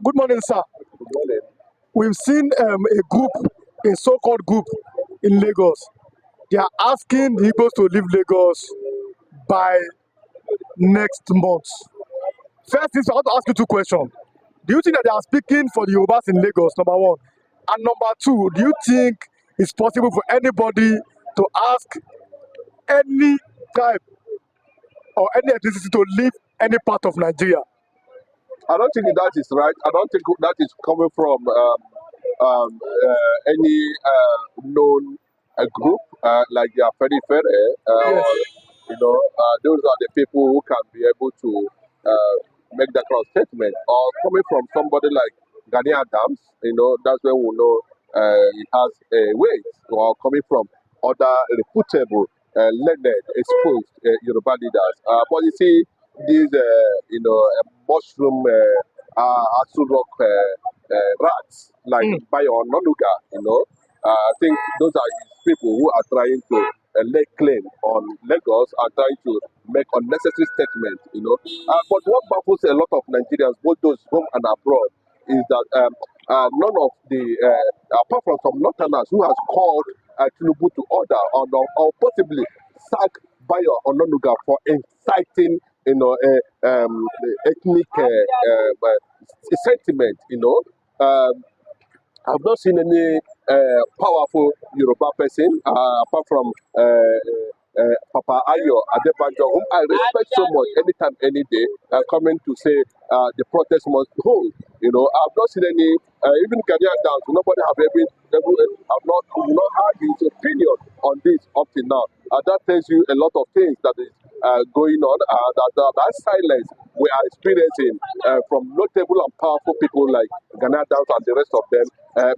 Good morning, sir. Good morning. We've seen a group, a so-called group in Lagos. They are asking the Igbos to leave Lagos by next month. First is I want to ask you two questions. Do you think that they are speaking for the Yorubas in Lagos, number one? And number two, do you think it's possible for anybody to ask any tribe or any ethnicity to leave any part of Nigeria? I don't think that is right. I don't think that is coming from any known group like the Afenifere. Yes. Those are the people who can be able to make that kind of statement. Or coming from somebody like Gani Adams, that's when we know it has a weight. Or coming from other reputable, learned, exposed Yoruba leaders. But you see, these, mushroom Asurok rats like Bayo Nonuga, I think those are his people who are trying to lay claim on Lagos and trying to make unnecessary statements, But what baffles a lot of Nigerians, both those home and abroad, is that none of the, apart from some northerners who has called Tinubu to order or possibly sack Bayo Ononuga for inciting, ethnic sentiment, I've not seen any powerful Yoruba person apart from Papa Ayo Adebanjo, whom I respect so much anytime, any day, coming to say the protest must hold. I've not seen any, even Ghanaian downs, nobody have not had his opinion on this up till now. That tells you a lot of things that is going on, that silence we are experiencing from notable and powerful people like Ghanaian downs and the rest of them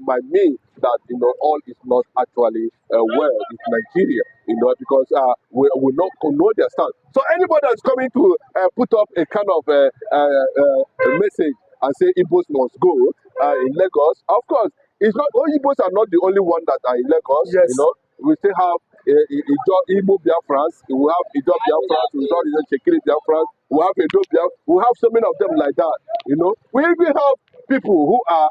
might mean that all is not actually well in Nigeria, because we not know their stand. So anybody that's coming to put up a kind of message and say Igbos must go in Lagos, of course, it's not. All Igbos are not the only one that are in Lagos. Yes. We still have Igbo Biafrans, we have Ido Biafrans, we have Shekiri Biafrans, we have Edo Biafrans, we have so many of them like that. We even have people who are.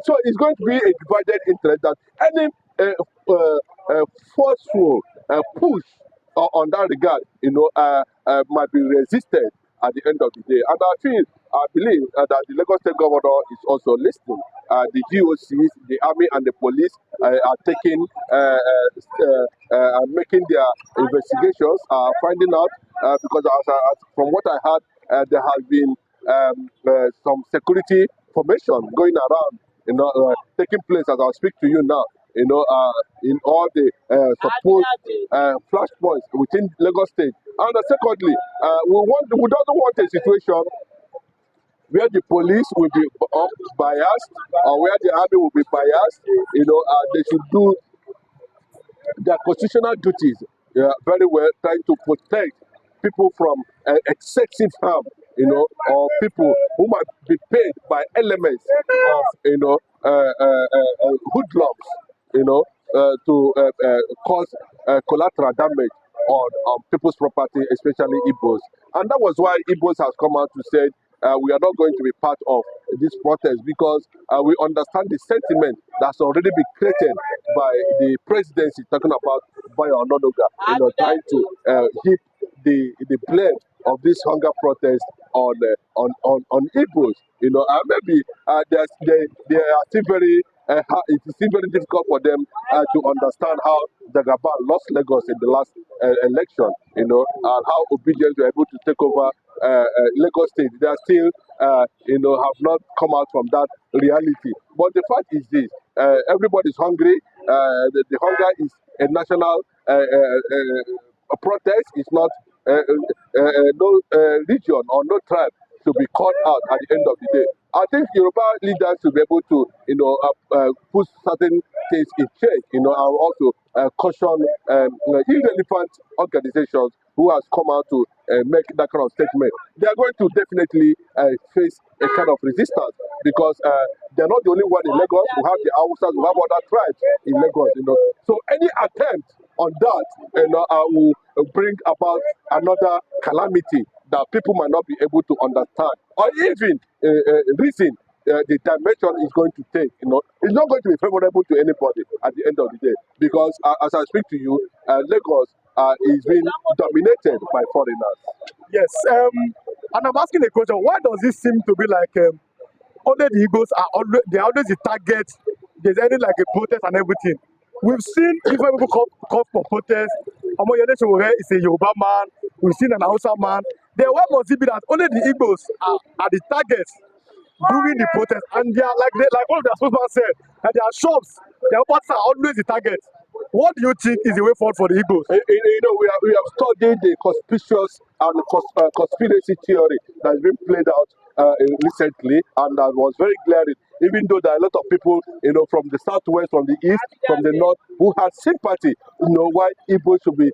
So it's going to be a divided interest that any forceful push on that regard, might be resisted at the end of the day. And I believe that the Lagos State Governor is also listening. The GOCs, the army and the police are taking, making their investigations, finding out, because from what I heard, there has been some security formation going around, taking place as I speak to you now. In all the supposed flashpoints within Lagos State. And secondly, we don't want a situation where the police will be biased or where the army will be biased. They should do their constitutional duties very well, trying to protect people from excessive harm, or people who might be paid by elements of, hoodlums, to cause collateral damage on people's property, especially Igbos. And that was why Igbos has come out to say we are not going to be part of this protest because we understand the sentiment that's already been created by the presidency talking about Bayo Ononuga, trying to heap the blame of this hunger protest on Igbos. Maybe they are still very. It's still very difficult for them to understand how Dagaba lost Lagos in the last election, and how obedient were able to take over Lagos State. They are still, have not come out from that reality. But the fact is this: everybody is hungry. The hunger is a national protest. It's not no region or no tribe to be called out at the end of the day. I think Yoruba leaders should be able to, put certain things in check, and also caution irrelevant organizations who has come out to make that kind of statement. They are going to definitely face a kind of resistance because they're not the only one in Lagos. We have the Hausas, we have other tribes in Lagos, So any attempt on that, will bring about another calamity that people might not be able to understand or even reason the dimension is going to take. It's not going to be favorable to anybody at the end of the day, because as I speak to you, Lagos is being dominated by foreigners. Yes. And I'm asking a question. Why does it seem to be like only the Igbos are always the target? There's any like a protest and everything. We've seen different people come for protest. Omoyele Sowore is a Yoruba man. We've seen an Hausa man. Then why must it be that only the Igbos are the targets during the protest? And they are like one of their spokesman said, that their shops, their parts are always the target. What do you think is the way forward for the Igbos? We have studied the conspicuous and conspiracy theory that has been played out recently, and that was very glaring. Even though there are a lot of people, from the southwest, from the east, from the north, who had sympathy, why Igbo should be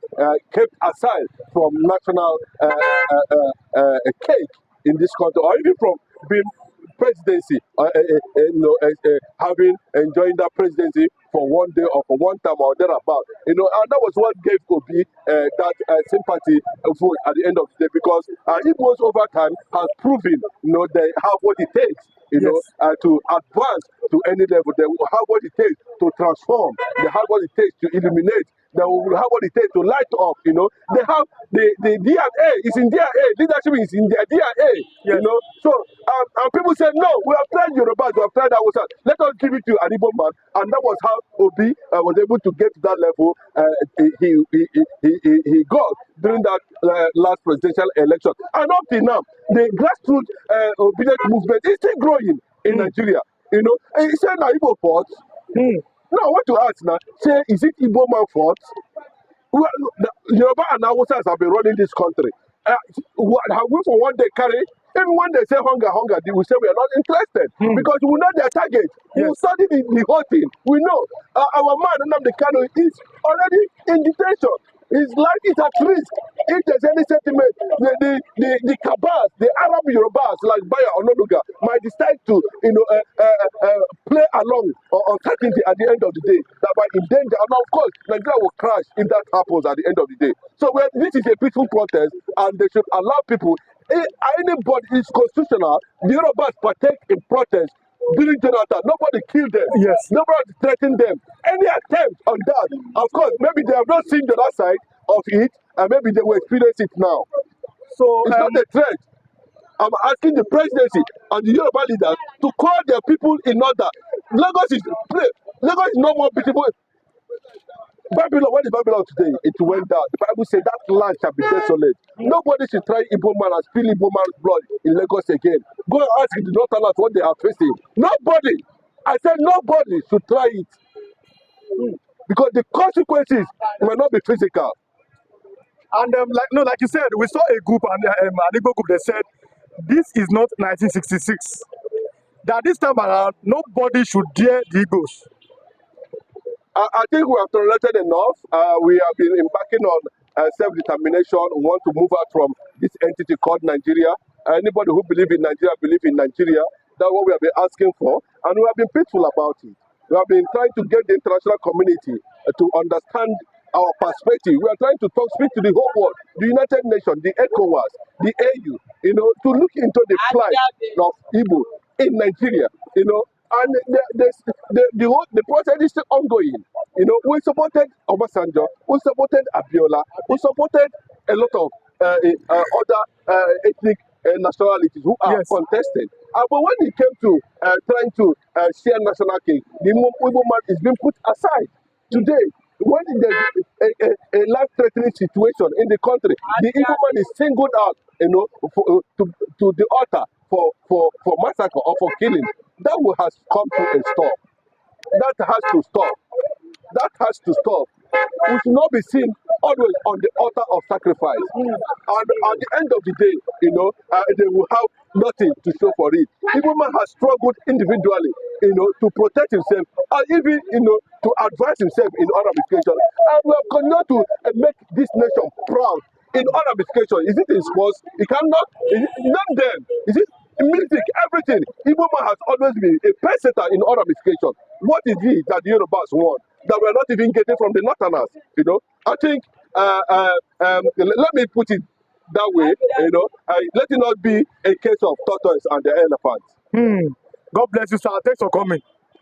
kept aside from national cake in this country, or even from being presidency, having enjoying that presidency for one day or for one time or thereabout. And that was what gave Obi that sympathy vote at the end of the day, because Igbos over time has proven, they have what it takes, to advance to any level. They will have what it takes to transform. They have what it takes to illuminate. They will have what it takes to light up. They have the DNA is in DNA. Leadership is in their DNA. Yes. So and people say, no, we have tried Yoruba, we have tried Hausa. Let us give it to an Igbo man, and that was how Obi was able to get to that level. He got during that last presidential election, and up till now, the grassroots obedient movement is still growing in Nigeria. And he said, "Now Igbo fault." Now I want to ask now, say, is it Igbo man fault? Well, Yoruba and Hausas have been running this country. Have we for one day carry? Even when they say hunger, they will say we are not interested because we know their target. Yes. We study the whole thing. We know our man, Nnamdi Kanu, is already in detention. His life is at risk. If there's any sentiment, the Kabas, the Arab Yorubas like Baya Ononuga might decide to play along on uncertainty at the end of the day, that might endanger. And of course, Nigeria will crash if that happens at the end of the day. So this is a peaceful protest, and they should allow people. Anybody is constitutional. The Yorubas partake in protest during Jonathan. Nobody killed them. Yes. Nobody threatened them. Any attempt on that, of course, maybe they have not seen the other side of it, and maybe they will experience it now. So It's not a threat. I'm asking the presidency and the Yoruba leaders to call their people in order. Lagos is no more beautiful. Babylon, when is Babylon today? It went down. The Bible said that land shall be desolate. Nobody should try Igbo man and spill Igbo man's blood in Lagos again. Go and ask the Northerners what they are facing. Nobody. I said nobody should try it. Because the consequences may not be physical. And like you said, we saw a group, an Igbo group, they said this is not 1966. That this time around, nobody should dare the Igbos. I think we have tolerated enough. We have been embarking on self-determination. We want to move out from this entity called Nigeria. Anybody who believes in Nigeria, believe in Nigeria. That's what we have been asking for, and we have been faithful about it. We have been trying to get the international community to understand our perspective. We are trying to speak to the whole world, the United Nations, the ECOWAS, the AU, to look into the plight of Igbo in Nigeria, and the process is still ongoing. We supported Obasanjo, we supported Abiola, we supported a lot of other ethnic nationalities who are contested. But when it came to trying to share national cake, the Igbo man is being put aside. Today, when there's a life-threatening situation in the country, the Igbo man is singled out, to the altar for massacre or for killing. That has come to a stop. That has to stop. That has to stop. We should not be seen always on the altar of sacrifice. And at the end of the day, they will have nothing to show for it. Igbo man has struggled individually, to protect himself and even, to advance himself in all ramifications. And we have continued to make this nation proud in all ramifications. Is it in sports? It cannot. Is it not them? Is it music? Everything. Igbo man has always been a pace-setter in all ramifications. What is it that the Yorubas want that we're not even getting from the Northerners? I think, let me put it that way, let it not be a case of tortoise and the elephant. God bless you, sir. Thanks for coming.